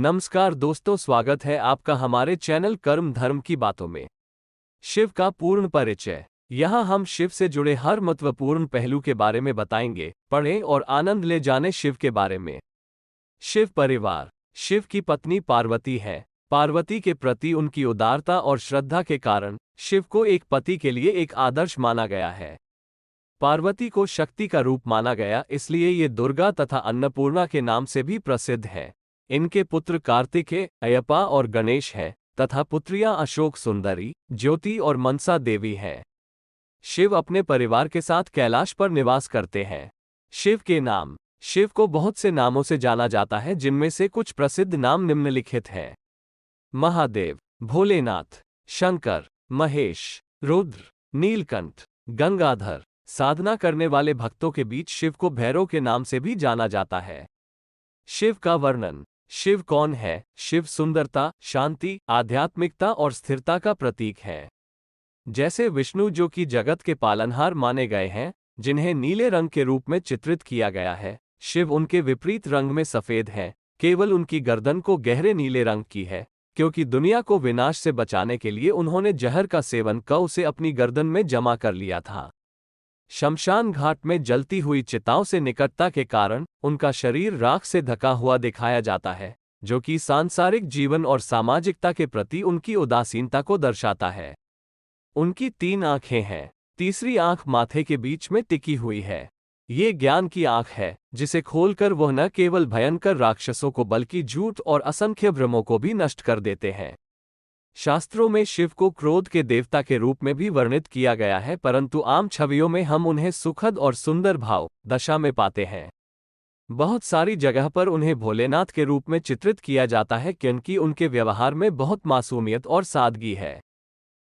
नमस्कार दोस्तों, स्वागत है आपका हमारे चैनल कर्म धर्म की बातों में। शिव का पूर्ण परिचय। यहाँ हम शिव से जुड़े हर महत्वपूर्ण पहलू के बारे में बताएंगे। पढ़ें और आनंद ले जाने शिव के बारे में। शिव परिवार। शिव की पत्नी पार्वती है। पार्वती के प्रति उनकी उदारता और श्रद्धा के कारण शिव को एक पति के लिए एक आदर्श माना गया है। पार्वती को शक्ति का रूप माना गया, इसलिए ये दुर्गा तथा अन्नपूर्णा के नाम से भी प्रसिद्ध है। इनके पुत्र कार्तिकेय, अयप्पा और गणेश हैं तथा पुत्रियां अशोक सुंदरी, ज्योति और मनसा देवी हैं। शिव अपने परिवार के साथ कैलाश पर निवास करते हैं। शिव के नाम। शिव को बहुत से नामों से जाना जाता है, जिनमें से कुछ प्रसिद्ध नाम निम्नलिखित हैं: महादेव, भोलेनाथ, शंकर, महेश, रुद्र, नीलकंठ, गंगाधर। साधना करने वाले भक्तों के बीच शिव को भैरव के नाम से भी जाना जाता है। शिव का वर्णन। शिव कौन है? शिव सुंदरता, शांति, आध्यात्मिकता और स्थिरता का प्रतीक है। जैसे विष्णु, जो कि जगत के पालनहार माने गए हैं, जिन्हें नीले रंग के रूप में चित्रित किया गया है, शिव उनके विपरीत रंग में सफेद हैं। केवल उनकी गर्दन को गहरे नीले रंग की है, क्योंकि दुनिया को विनाश से बचाने के लिए उन्होंने जहर का सेवन कर उसे अपनी गर्दन में जमा कर लिया था। शमशान घाट में जलती हुई चिताओं से निकटता के कारण उनका शरीर राख से ढका हुआ दिखाया जाता है, जो कि सांसारिक जीवन और सामाजिकता के प्रति उनकी उदासीनता को दर्शाता है। उनकी 3 आंखें हैं। तीसरी आंख माथे के बीच में टिकी हुई है। ये ज्ञान की आंख है, जिसे खोलकर वह न केवल भयंकर राक्षसों को बल्कि झूठ और असंख्य भ्रमों को भी नष्ट कर देते हैं। शास्त्रों में शिव को क्रोध के देवता के रूप में भी वर्णित किया गया है, परंतु आम छवियों में हम उन्हें सुखद और सुंदर भाव दशा में पाते हैं। बहुत सारी जगह पर उन्हें भोलेनाथ के रूप में चित्रित किया जाता है, क्योंकि उनके व्यवहार में बहुत मासूमियत और सादगी है।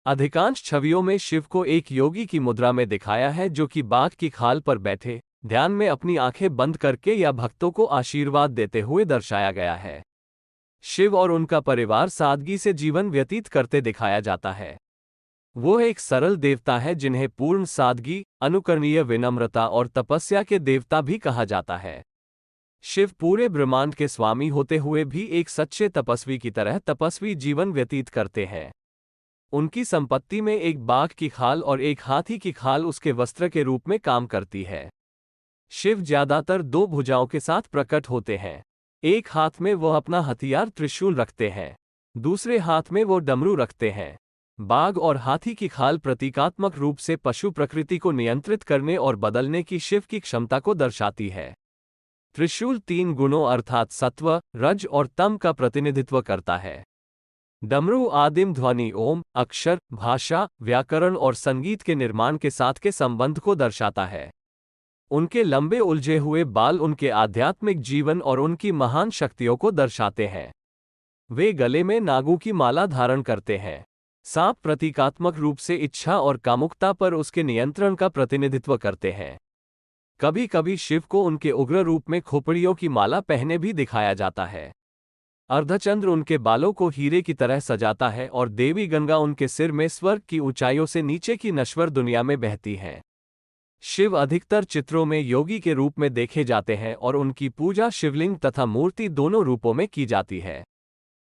अधिकांश छवियों में शिव को एक योगी की मुद्रा में दिखाया है, जो कि बाघ की खाल पर बैठे ध्यान में अपनी आंखें बंद करके या भक्तों को आशीर्वाद देते हुए दर्शाया गया है। शिव और उनका परिवार सादगी से जीवन व्यतीत करते दिखाया जाता है। वो एक सरल देवता है, जिन्हें पूर्ण सादगी, अनुकरणीय विनम्रता और तपस्या के देवता भी कहा जाता है। शिव पूरे ब्रह्मांड के स्वामी होते हुए भी एक सच्चे तपस्वी की तरह तपस्वी जीवन व्यतीत करते हैं। उनकी संपत्ति में एक बाघ की खाल और एक हाथी की खाल उसके वस्त्र के रूप में काम करती है। शिव ज्यादातर 2 भुजाओं के साथ प्रकट होते हैं। एक हाथ में वो अपना हथियार त्रिशूल रखते हैं, दूसरे हाथ में वो डमरू रखते हैं। बाघ और हाथी की खाल प्रतीकात्मक रूप से पशु प्रकृति को नियंत्रित करने और बदलने की शिव की क्षमता को दर्शाती है। त्रिशूल 3 गुणों अर्थात सत्व, रज और तम का प्रतिनिधित्व करता है। डमरू आदिम ध्वनि, ओम, अक्षर, भाषा, व्याकरण और संगीत के निर्माण के साथ के संबंध को दर्शाता है। उनके लंबे उलझे हुए बाल उनके आध्यात्मिक जीवन और उनकी महान शक्तियों को दर्शाते हैं। वे गले में नागों की माला धारण करते हैं। सांप प्रतीकात्मक रूप से इच्छा और कामुकता पर उसके नियंत्रण का प्रतिनिधित्व करते हैं। कभी कभी शिव को उनके उग्र रूप में खोपड़ियों की माला पहने भी दिखाया जाता है। अर्धचंद्र उनके बालों को हीरे की तरह सजाता है और देवी गंगा उनके सिर में स्वर्ग की ऊंचाइयों से नीचे की नश्वर दुनिया में बहती है। शिव अधिकतर चित्रों में योगी के रूप में देखे जाते हैं और उनकी पूजा शिवलिंग तथा मूर्ति दोनों रूपों में की जाती है।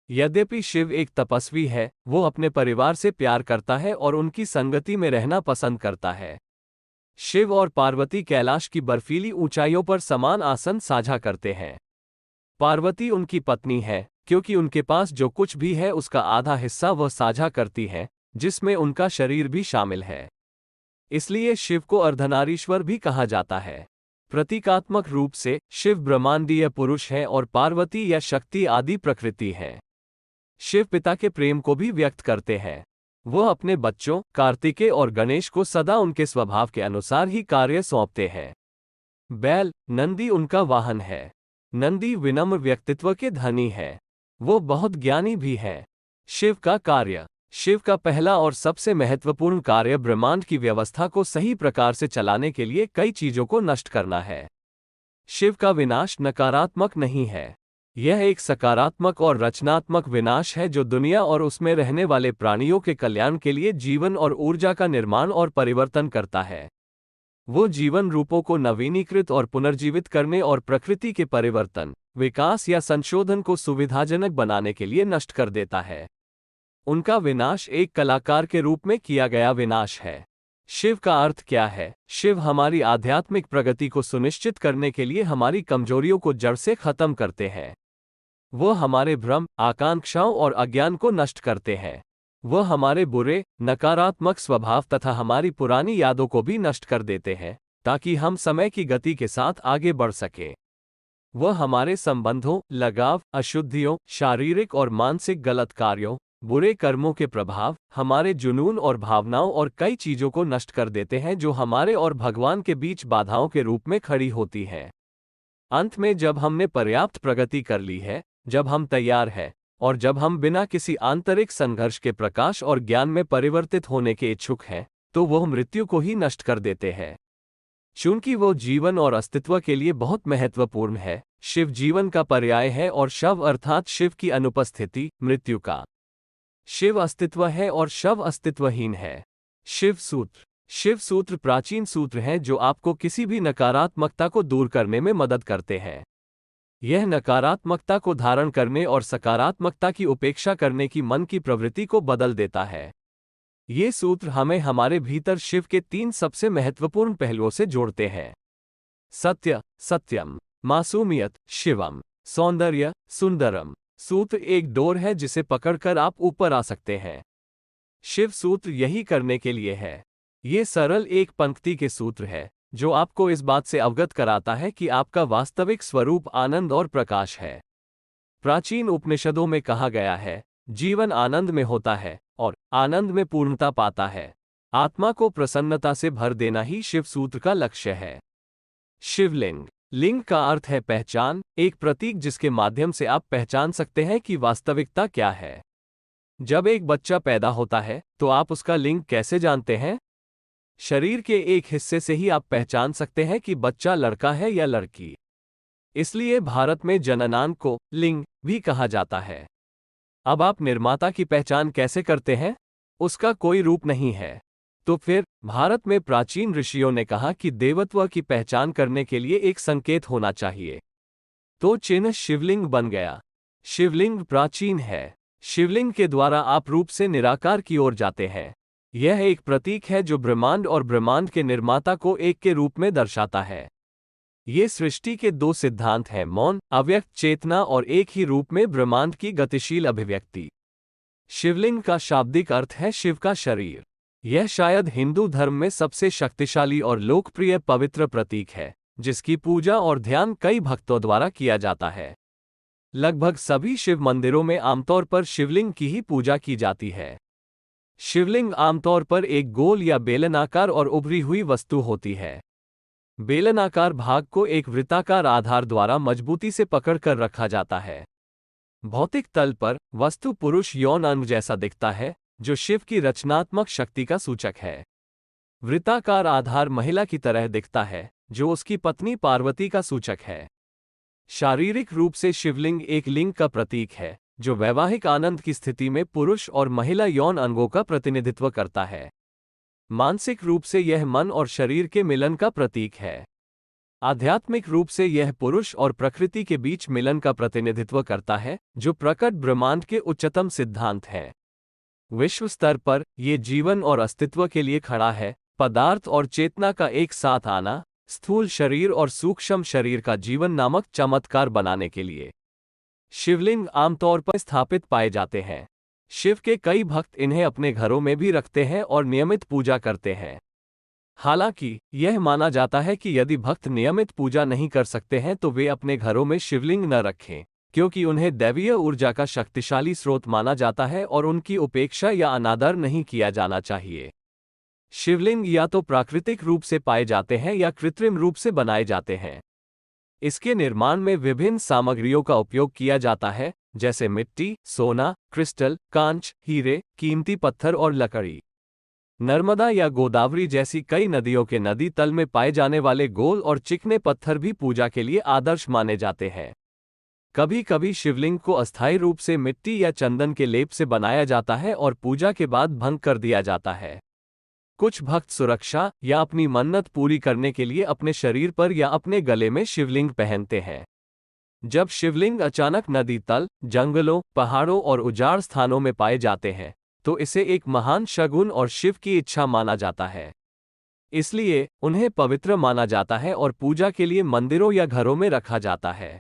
यद्यपि शिव एक तपस्वी है, वो अपने परिवार से प्यार करता है और उनकी संगति में रहना पसंद करता है। शिव और पार्वती कैलाश की बर्फीली ऊंचाइयों पर समान आसन साझा करते हैं। पार्वती उनकी पत्नी है, क्योंकि उनके पास जो कुछ भी है उसका आधा हिस्सा वह साझा करती है, जिसमें उनका शरीर भी शामिल है। इसलिए शिव को अर्धनारीश्वर भी कहा जाता है। प्रतीकात्मक रूप से शिव ब्रह्मांडीय पुरुष है और पार्वती या शक्ति आदि प्रकृति है। शिव पिता के प्रेम को भी व्यक्त करते हैं। वह अपने बच्चों कार्तिकेय और गणेश को सदा उनके स्वभाव के अनुसार ही कार्य सौंपते हैं। बैल, नंदी उनका वाहन है। नंदी विनम्र व्यक्तित्व के धनी है। वो बहुत ज्ञानी भी है। शिव का कार्य। शिव का पहला और सबसे महत्वपूर्ण कार्य ब्रह्मांड की व्यवस्था को सही प्रकार से चलाने के लिए कई चीजों को नष्ट करना है। शिव का विनाश नकारात्मक नहीं है। यह एक सकारात्मक और रचनात्मक विनाश है, जो दुनिया और उसमें रहने वाले प्राणियों के कल्याण के लिए जीवन और ऊर्जा का निर्माण और परिवर्तन करता है। वो जीवन रूपों को नवीनीकृत और पुनर्जीवित करने और प्रकृति के परिवर्तन, विकास या संशोधन को सुविधाजनक बनाने के लिए नष्ट कर देता है। उनका विनाश एक कलाकार के रूप में किया गया विनाश है। शिव का अर्थ क्या है? शिव हमारी आध्यात्मिक प्रगति को सुनिश्चित करने के लिए हमारी कमजोरियों को जड़ से खत्म करते हैं। वो हमारे भ्रम, आकांक्षाओं और अज्ञान को नष्ट करते हैं। वह हमारे बुरे, नकारात्मक स्वभाव तथा हमारी पुरानी यादों को भी नष्ट कर देते हैं, ताकि हम समय की गति के साथ आगे बढ़ सकें। वह हमारे संबंधों, लगाव, अशुद्धियों, शारीरिक और मानसिक गलत कार्यों, बुरे कर्मों के प्रभाव, हमारे जुनून और भावनाओं और कई चीजों को नष्ट कर देते हैं जो हमारे और भगवान के बीच बाधाओं के रूप में खड़ी होती हैं। अंत में जब हमने पर्याप्त प्रगति कर ली है, जब हम तैयार हैं और जब हम बिना किसी आंतरिक संघर्ष के प्रकाश और ज्ञान में परिवर्तित होने के इच्छुक हैं, तो वह मृत्यु को ही नष्ट कर देते हैं। चूंकि वो जीवन और अस्तित्व के लिए बहुत महत्वपूर्ण है, शिव जीवन का पर्याय है और शव अर्थात शिव की अनुपस्थिति, मृत्यु का। शिव अस्तित्व है और शव अस्तित्वहीन है। शिव सूत्र। शिव सूत्र प्राचीन सूत्र हैं जो आपको किसी भी नकारात्मकता को दूर करने में मदद करते हैं। यह नकारात्मकता को धारण करने और सकारात्मकता की उपेक्षा करने की मन की प्रवृत्ति को बदल देता है। ये सूत्र हमें हमारे भीतर शिव के 3 सबसे महत्वपूर्ण पहलुओं से जोड़ते हैं। सत्य, सत्यम, मासूमियत, शिवम, सौंदर्य, सुंदरम। सूत्र एक डोर है जिसे पकड़कर आप ऊपर आ सकते हैं। शिव सूत्र यही करने के लिए है। ये सरल एक पंक्ति के सूत्र है जो आपको इस बात से अवगत कराता है कि आपका वास्तविक स्वरूप आनंद और प्रकाश है। प्राचीन उपनिषदों में कहा गया है, जीवन आनंद में होता है और आनंद में पूर्णता पाता है। आत्मा को प्रसन्नता से भर देना ही शिव सूत्र का लक्ष्य है। शिवलिंग। लिंग का अर्थ है पहचान, एक प्रतीक जिसके माध्यम से आप पहचान सकते हैं कि वास्तविकता क्या है। जब एक बच्चा पैदा होता है तो आप उसका लिंग कैसे जानते हैं? शरीर के एक हिस्से से ही आप पहचान सकते हैं कि बच्चा लड़का है या लड़की। इसलिए भारत में जननांग को लिंग भी कहा जाता है। अब आप निर्माता की पहचान कैसे करते हैं? उसका कोई रूप नहीं है। तो फिर भारत में प्राचीन ऋषियों ने कहा कि देवत्व की पहचान करने के लिए एक संकेत होना चाहिए। तो चिन्ह शिवलिंग बन गया। शिवलिंग प्राचीन है। शिवलिंग के द्वारा आप रूप से निराकार की ओर जाते हैं। यह एक प्रतीक है जो ब्रह्मांड और ब्रह्मांड के निर्माता को एक के रूप में दर्शाता है। ये सृष्टि के 2 सिद्धांत हैं, मौन, अव्यक्त चेतना और एक ही रूप में ब्रह्मांड की गतिशील अभिव्यक्ति। शिवलिंग का शाब्दिक अर्थ है शिव का शरीर। यह शायद हिंदू धर्म में सबसे शक्तिशाली और लोकप्रिय पवित्र प्रतीक है, जिसकी पूजा और ध्यान कई भक्तों द्वारा किया जाता है। लगभग सभी शिव मंदिरों में आमतौर पर शिवलिंग की ही पूजा की जाती है। शिवलिंग आमतौर पर एक गोल या बेलनाकार और उभरी हुई वस्तु होती है। बेलनाकार भाग को एक वृत्ताकार आधार द्वारा मजबूती से पकड़कर रखा जाता है। भौतिक तल पर वस्तु पुरुष यौन अंग जैसा दिखता है, जो शिव की रचनात्मक शक्ति का सूचक है। वृत्ताकार आधार महिला की तरह दिखता है, जो उसकी पत्नी पार्वती का सूचक है। शारीरिक रूप से शिवलिंग एक लिंग का प्रतीक है, जो वैवाहिक आनंद की स्थिति में पुरुष और महिला यौन अंगों का प्रतिनिधित्व करता है। मानसिक रूप से यह मन और शरीर के मिलन का प्रतीक है। आध्यात्मिक रूप से यह पुरुष और प्रकृति के बीच मिलन का प्रतिनिधित्व करता है, जो प्रकट ब्रह्मांड के उच्चतम सिद्धांत है। विश्व स्तर पर यह जीवन और अस्तित्व के लिए खड़ा है, पदार्थ और चेतना का एक साथ आना, स्थूल शरीर और सूक्ष्म शरीर का जीवन नामक चमत्कार बनाने के लिए। शिवलिंग आमतौर पर स्थापित पाए जाते हैं। शिव के कई भक्त इन्हें अपने घरों में भी रखते हैं और नियमित पूजा करते हैं। हालांकि यह माना जाता है कि यदि भक्त नियमित पूजा नहीं कर सकते हैं तो वे अपने घरों में शिवलिंग न रखें, क्योंकि उन्हें दैवीय ऊर्जा का शक्तिशाली स्रोत माना जाता है और उनकी उपेक्षा या अनादर नहीं किया जाना चाहिए। शिवलिंग या तो प्राकृतिक रूप से पाए जाते हैं या कृत्रिम रूप से बनाए जाते हैं। इसके निर्माण में विभिन्न सामग्रियों का उपयोग किया जाता है, जैसे मिट्टी, सोना, क्रिस्टल, कांच, हीरे, कीमती पत्थर और लकड़ी। नर्मदा या गोदावरी जैसी कई नदियों के नदी तल में पाए जाने वाले गोल और चिकने पत्थर भी पूजा के लिए आदर्श माने जाते हैं। कभी कभी शिवलिंग को अस्थायी रूप से मिट्टी या चंदन के लेप से बनाया जाता है और पूजा के बाद भंग कर दिया जाता है। कुछ भक्त सुरक्षा या अपनी मन्नत पूरी करने के लिए अपने शरीर पर या अपने गले में शिवलिंग पहनते हैं। जब शिवलिंग अचानक नदी तल, जंगलों, पहाड़ों और उजाड़ स्थानों में पाए जाते हैं, तो इसे एक महान शगुन और शिव की इच्छा माना जाता है। इसलिए उन्हें पवित्र माना जाता है और पूजा के लिए मंदिरों या घरों में रखा जाता है।